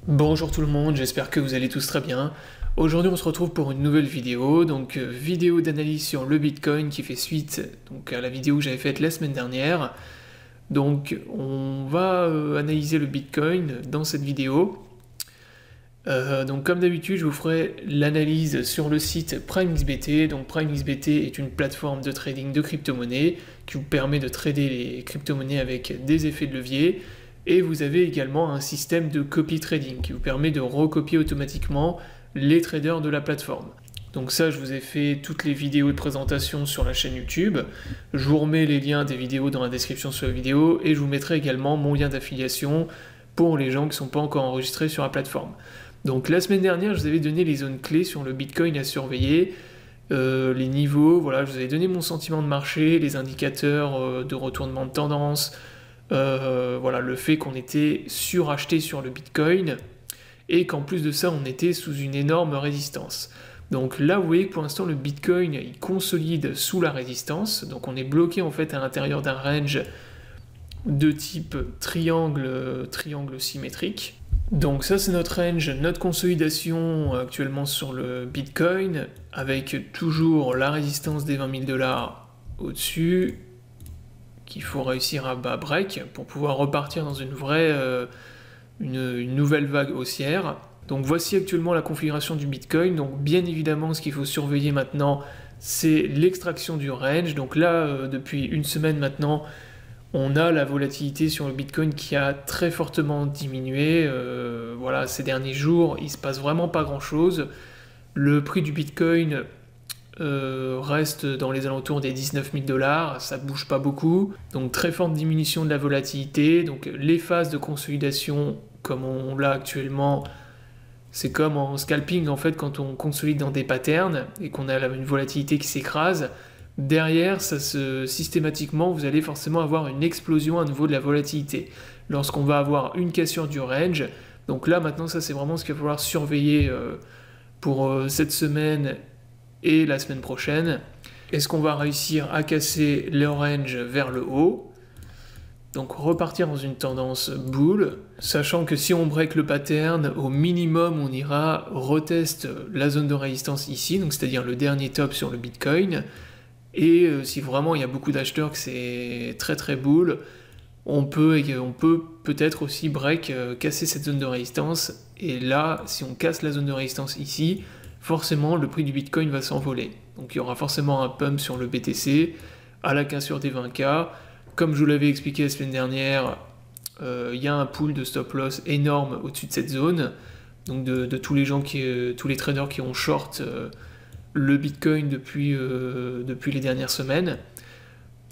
Bonjour tout le monde, j'espère que vous allez tous très bien. Aujourd'hui on se retrouve pour une nouvelle vidéo, vidéo d'analyse sur le Bitcoin qui fait suite à la vidéo que j'avais faite la semaine dernière. Donc on va analyser le Bitcoin dans cette vidéo. Comme d'habitude je vous ferai l'analyse sur le site PrimeXBT. Donc PrimeXBT est une plateforme de trading de crypto-monnaies qui vous permet de trader les crypto-monnaies avec des effets de levier. Et vous avez également un système de copy trading qui vous permet de recopier automatiquement les traders de la plateforme. Donc ça, je vous ai fait toutes les vidéos de présentation sur la chaîne YouTube. Je vous remets les liens des vidéos dans la description sur la vidéo et je vous mettrai également mon lien d'affiliation pour les gens qui ne sont pas encore enregistrés sur la plateforme. Donc la semaine dernière, je vous avais donné les zones clés sur le Bitcoin à surveiller, les niveaux, voilà, je vous avais donné mon sentiment de marché, les indicateurs de retournement de tendance, voilà, le fait qu'on était suracheté sur le Bitcoin et qu'en plus de ça on était sous une énorme résistance. Donc là vous voyez que pour l'instant le Bitcoin il consolide sous la résistance, donc on est bloqué en fait à l'intérieur d'un range de type triangle symétrique. Donc ça c'est notre range, notre consolidation actuellement sur le Bitcoin avec toujours la résistance des 20 000 $ au-dessus, qu'il faut réussir à bas break pour pouvoir repartir dans une vraie une nouvelle vague haussière. Donc voici actuellement la configuration du Bitcoin. Donc bien évidemment ce qu'il faut surveiller maintenant c'est l'extraction du range. Donc là depuis une semaine maintenant on a la volatilité sur le Bitcoin qui a très fortement diminué. Voilà, ces derniers jours il se passe vraiment pas grand chose. Le prix du Bitcoin reste dans les alentours des 19 000 $, ça bouge pas beaucoup, donc très forte diminution de la volatilité. Donc les phases de consolidation comme on l'a actuellement, c'est comme en scalping en fait quand on consolide dans des patterns et qu'on a une volatilité qui s'écrase, derrière systématiquement vous allez forcément avoir une explosion à nouveau de la volatilité lorsqu'on va avoir une cassure du range. Donc là maintenant ça c'est vraiment ce qu'il va falloir surveiller pour cette semaine et la semaine prochaine. Est-ce qu'on va réussir à casser le range vers le haut, donc repartir dans une tendance bull, sachant que si on break le pattern, au minimum on ira reteste la zone de résistance ici, donc c'est-à-dire le dernier top sur le Bitcoin, et si vraiment il y a beaucoup d'acheteurs que c'est très bull, on peut peut-être aussi break, casser cette zone de résistance, et là si on casse la zone de résistance ici, forcément le prix du Bitcoin va s'envoler. Donc il y aura forcément un pump sur le BTC à la cassure des 20K. Comme je vous l'avais expliqué la semaine dernière, il y a un pool de stop loss énorme au-dessus de cette zone, donc de tous les gens tous les traders qui ont short le Bitcoin depuis les dernières semaines.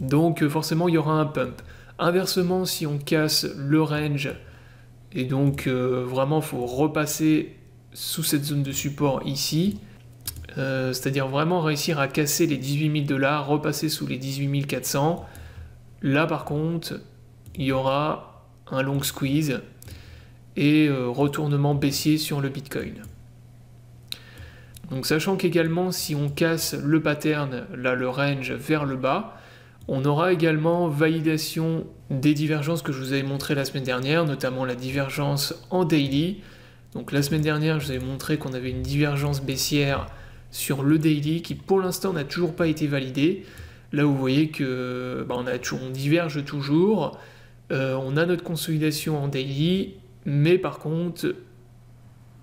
Donc forcément il y aura un pump. Inversement, si on casse le range, et donc vraiment il faut repasser sous cette zone de support ici, c'est-à-dire vraiment réussir à casser les 18 000 $, repasser sous les 18 400, là par contre il y aura un long squeeze et retournement baissier sur le Bitcoin. Donc sachant qu'également si on casse le pattern, là le range vers le bas, on aura également validation des divergences que je vous avais montré la semaine dernière, notamment la divergence en daily. Donc la semaine dernière, je vous avais montré qu'on avait une divergence baissière sur le daily qui pour l'instant n'a toujours pas été validée. Là vous voyez que on diverge toujours, on a notre consolidation en daily, mais par contre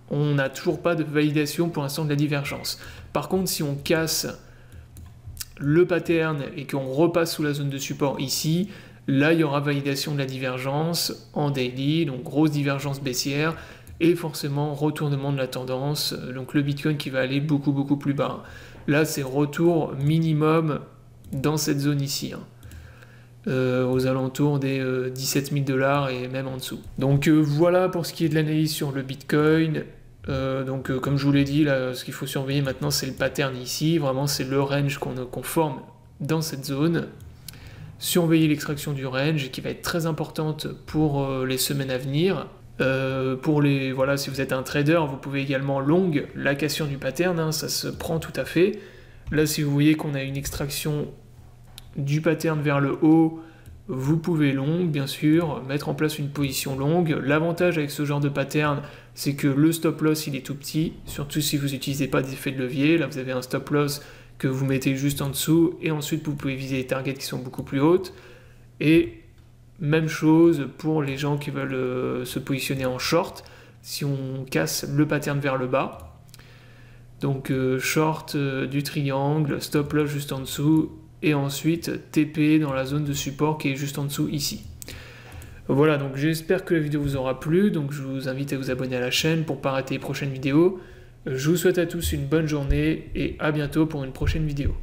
on n'a toujours pas de validation pour l'instant de la divergence. Par contre si on casse le pattern et qu'on repasse sous la zone de support ici, là il y aura validation de la divergence en daily, donc grosse divergence baissière, et forcément retournement de la tendance, donc le Bitcoin qui va aller beaucoup plus bas. Là c'est retour minimum dans cette zone ici, aux alentours des 17 000 $ et même en dessous. Donc voilà pour ce qui est de l'analyse sur le Bitcoin. Comme je vous l'ai dit, là, ce qu'il faut surveiller maintenant c'est le pattern ici, vraiment c'est le range qu'on forme dans cette zone. Surveiller l'extraction du range qui va être très importante pour les semaines à venir. Voilà, si vous êtes un trader, vous pouvez également long la cassure du pattern, ça se prend tout à fait. Là, si vous voyez qu'on a une extraction du pattern vers le haut, vous pouvez long, bien sûr, mettre en place une position longue. L'avantage avec ce genre de pattern, c'est que le stop loss il est tout petit, surtout si vous n'utilisez pas d'effet de levier. Là vous avez un stop loss que vous mettez juste en dessous, et ensuite vous pouvez viser les targets qui sont beaucoup plus hautes. Et même chose pour les gens qui veulent se positionner en short, si on casse le pattern vers le bas. Donc short du triangle, stop loss juste en dessous, et ensuite TP dans la zone de support qui est juste en dessous ici. Voilà, donc j'espère que la vidéo vous aura plu, donc je vous invite à vous abonner à la chaîne pour ne pas rater les prochaines vidéos. Je vous souhaite à tous une bonne journée et à bientôt pour une prochaine vidéo.